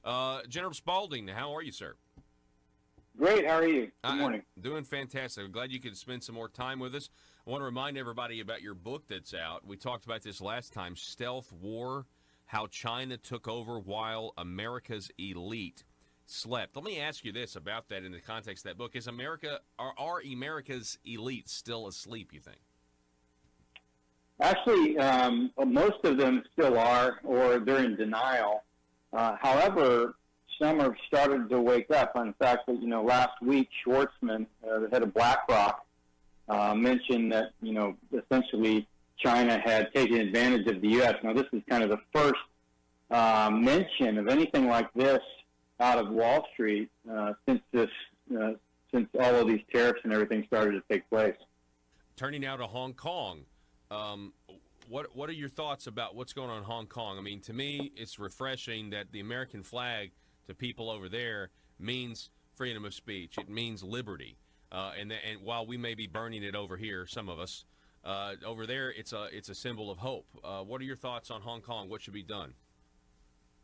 General Spaulding, how are you, sir? Great. How are you? Good morning. Doing fantastic. I'm glad you could spend some more time with us. I want to remind everybody about your book that's out. We talked about this last time, Stealth War, How China Took Over While America's Elite Slept. Let me ask you this about that in the context of that book. Are America's elites still asleep, you think? Actually, most of them still are, or they're in denial. However, some have started to wake up. In fact, last week, Schwartzman, the head of BlackRock, mentioned that, essentially China had taken advantage of the U.S. Now, this is kind of the first mention of anything like this out of Wall Street since all of these tariffs and everything started to take place. Turning now to Hong Kong, what are your thoughts about what's going on in Hong Kong? I mean, to me, it's refreshing that the American flag to people over there means freedom of speech. It means liberty. And while we may be burning it over here, some of us, over there, it's a symbol of hope. What are your thoughts on Hong Kong? What should be done?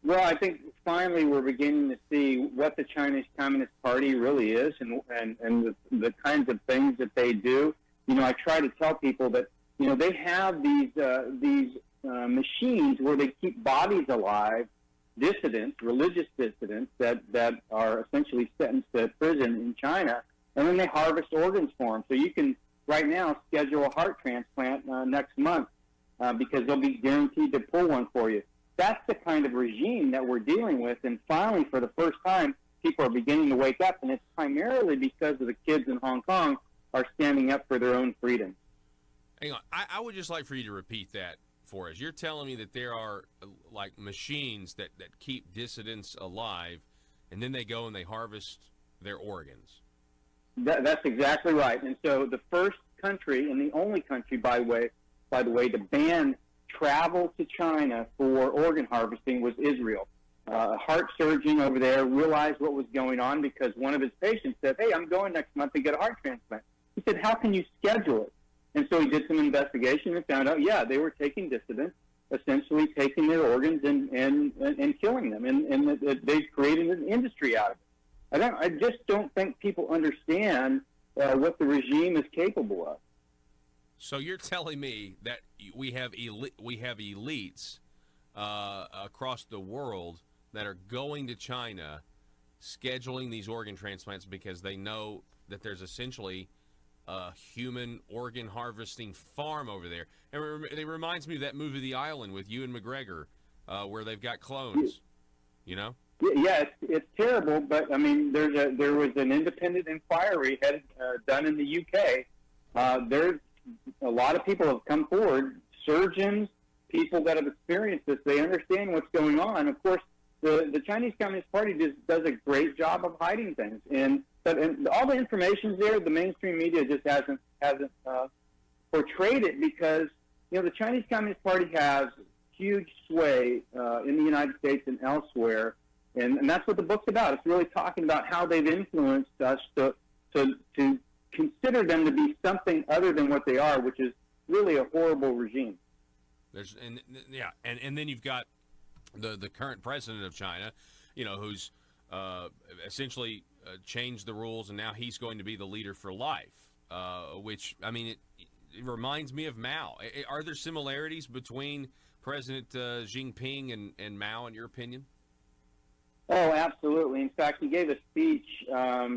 Well, I think finally we're beginning to see what the Chinese Communist Party really is and the kinds of things that they do. I try to tell people that, they have these machines where they keep bodies alive, dissidents, religious dissidents that are essentially sentenced to prison in China, and then they harvest organs for them. So you can right now schedule a heart transplant next month because they'll be guaranteed to pull one for you. That's the kind of regime that we're dealing with, and finally, for the first time, people are beginning to wake up, and it's primarily because of the kids in Hong Kong are standing up for their own freedom. Hang on. I would just like for you to repeat that for us. You're telling me that there are like machines that keep dissidents alive, and then they go and they harvest their organs. That's exactly right. And so the first country, and the only country, by the way, to ban travel to China for organ harvesting was Israel. A heart surgeon over there realized what was going on because one of his patients said, "Hey, I'm going next month to get a heart transplant." He said, "How can you schedule it?" And so he did some investigation and found out, they were taking dissidents, essentially taking their organs and killing them, and they created an industry out of it. I just don't think people understand what the regime is capable of. So you're telling me that we have elites across the world that are going to China, scheduling these organ transplants because they know that there's essentially a human organ harvesting farm over there. And it reminds me of that movie, The Island, with Ewan McGregor, where they've got clones. Yeah, it's terrible, but I mean, there was an independent inquiry done in the UK. There's a lot of people have come forward, surgeons, people that have experienced this. They understand what's going on. Of course, the Chinese Communist Party just does a great job of hiding things, but all the information's there. The mainstream media just hasn't portrayed it because the Chinese Communist Party has huge sway in the United States and elsewhere, and that's what the book's about. It's really talking about how they've influenced us to consider them to be something other than what they are, which is really a horrible regime. And then you've got the current president of China, who's essentially changed the rules, and now he's going to be the leader for life. Which, I mean, it reminds me of Mao. Are there similarities between President Xi Jinping and Mao, in your opinion? Oh, absolutely. In fact, he gave a speech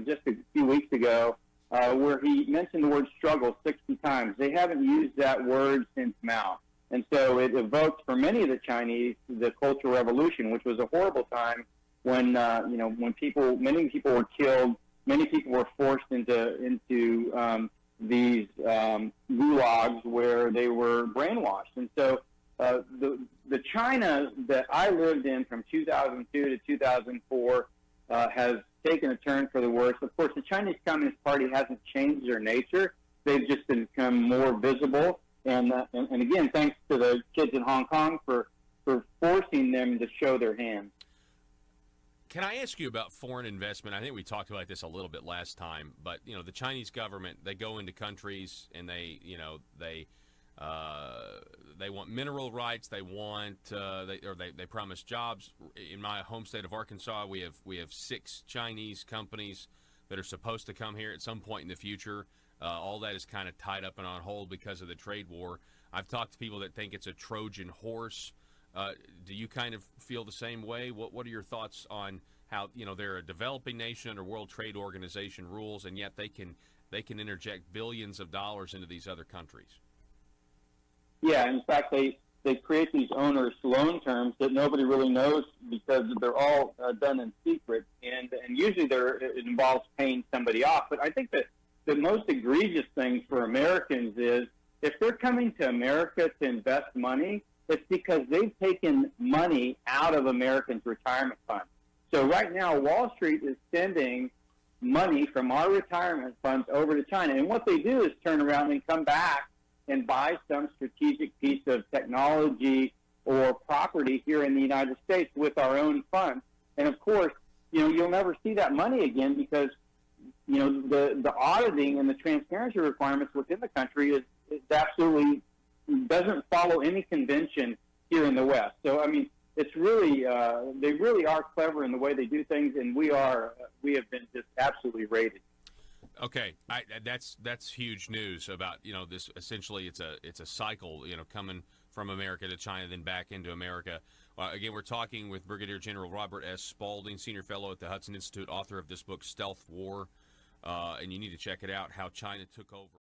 just a few weeks ago where he mentioned the word struggle 60 times. They haven't used that word since Mao. And so it evokes for many of the Chinese the Cultural Revolution, which was a horrible time when many people were killed, many people were forced into these gulags where they were brainwashed. And so the China that I lived in from 2002 to 2004 has taken a turn for the worse. Of course, the Chinese Communist Party hasn't changed their nature. They've just become more visible. And again, thanks to the kids in Hong Kong for forcing them to show their hand. Can I ask you about foreign investment? I think we talked about this a little bit last time, but the Chinese government, they go into countries and they They want mineral rights. They want they promise jobs. In my home state of Arkansas, we have 6 Chinese companies that are supposed to come here at some point in the future. All that is kind of tied up and on hold because of the trade war. I've talked to people that think it's a Trojan horse. Do you kind of feel the same way? What are your thoughts on how, you know, they're a developing nation under World Trade Organization rules, and yet they can interject billions of dollars into these other countries? Yeah, in fact, they create these onerous loan terms that nobody really knows because they're all done in secret, and usually it involves paying somebody off. But I think that the most egregious thing for Americans is if they're coming to America to invest money, it's because they've taken money out of Americans' retirement funds. So right now, Wall Street is sending money from our retirement funds over to China, and what they do is turn around and come back and buy some strategic piece of technology or property here in the United States with our own funds. And of course, you know, you'll never see that money again because, you know, the auditing and the transparency requirements within the country is absolutely doesn't follow any convention here in the West. So, I mean, it's really, they really are clever in the way they do things, and we have been just absolutely rated. Okay, that's huge news about, you know, this. Essentially, it's a cycle, you know, coming from America to China, then back into America. Again, we're talking with Brigadier General Robert S. Spalding, Senior Fellow at the Hudson Institute, author of this book, Stealth War, and you need to check it out, How China Took Over.